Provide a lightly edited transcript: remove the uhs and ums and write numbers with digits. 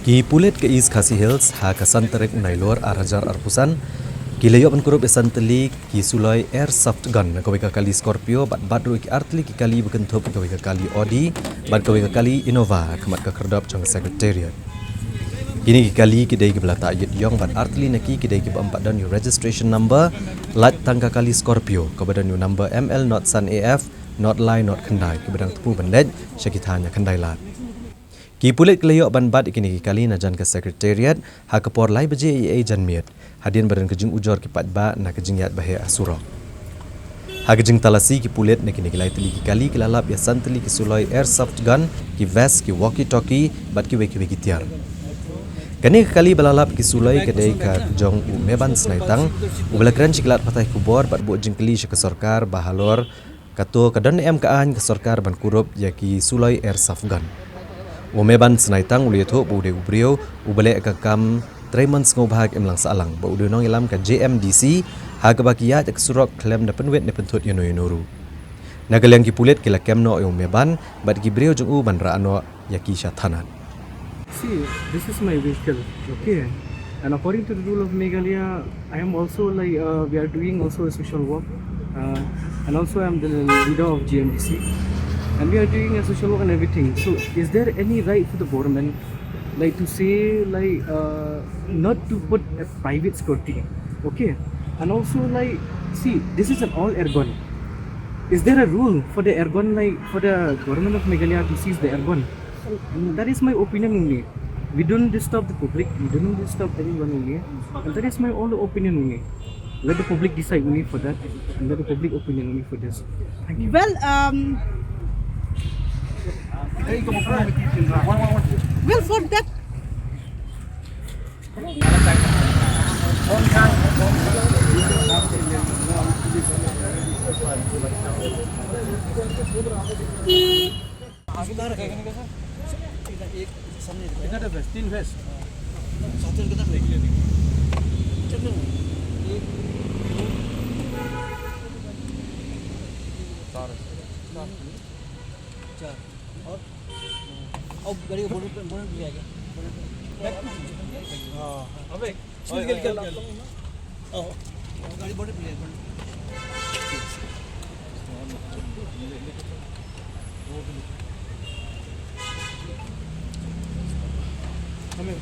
Ki Pulit ke East Khasi Hills ha kasan terik nailor arajar arpusan ki layop kurup esan teli ki sulai airsoft gun kawi kali Scorpio bat ru ki artli ki kali bekentup kawi kali Audi bat kawi kali Innova kemat ka kerdap jang Secretariat. Kini ki kali ki dai ki belata ïong bat artli neki ki dai ki empat dan new registration number lat tangka kali Scorpio kebadan new number ML not Sun AF not line not kendai kebadang tepu bandej syakitanya kendai lat. Ki Pulit kelayok ban-bat ikini kali najan ke Secretariat ha kepor lai beje ia janmiat hadin badan kejing ujor ki patba na kejing yat bahaya asura. Ha kejing talasi ki Pulit na kini kilai teli ki kali kilalap ya santeli ki suloi airsoft gun ki vest ki walkie talkie bat ki weki tiar. Kani kali balalap ki suloi kedai ka jong u Meban Snaitang u belakran ciklat patah kubor bat bu jingkeli ke sorkar bahalor kato kadan MKAN ke sorkar ban kurup ya ki suloi airsoft gun. Meban Snaitang uliat ho bude ubrio ubale ka kam Tremons ngobhag emlang salang ba udunong ilam ka JMDC ha ka bakiya tak surok klem na penwet na pentut yunuru. Nagalang ki Pulit kila kemno yung Meban bat ki brio jung u ban raano yaki syatanan. See, this is my vehicle, okay? And according to the rule of Meghalaya, I am also we are doing also a social work, and also I am the leader of GMDC. And we are doing a social work and everything. So, is there any right for the government, to say, not to put a private security, okay? And also, see, this is an all air gun. Is there a rule for the air gun, for the government of Meghalaya to seize the air gun? And that is my opinion only. We don't disturb the public. We don't disturb anyone only. And that is my own opinion only. Let the public decide only for that, and let the public opinion only for this. Thank you. Well, for that. अब गाड़ी को बोर्ड भी आ गया हां अबे स्पीड कर गाड़ी बोर्ड पे हमें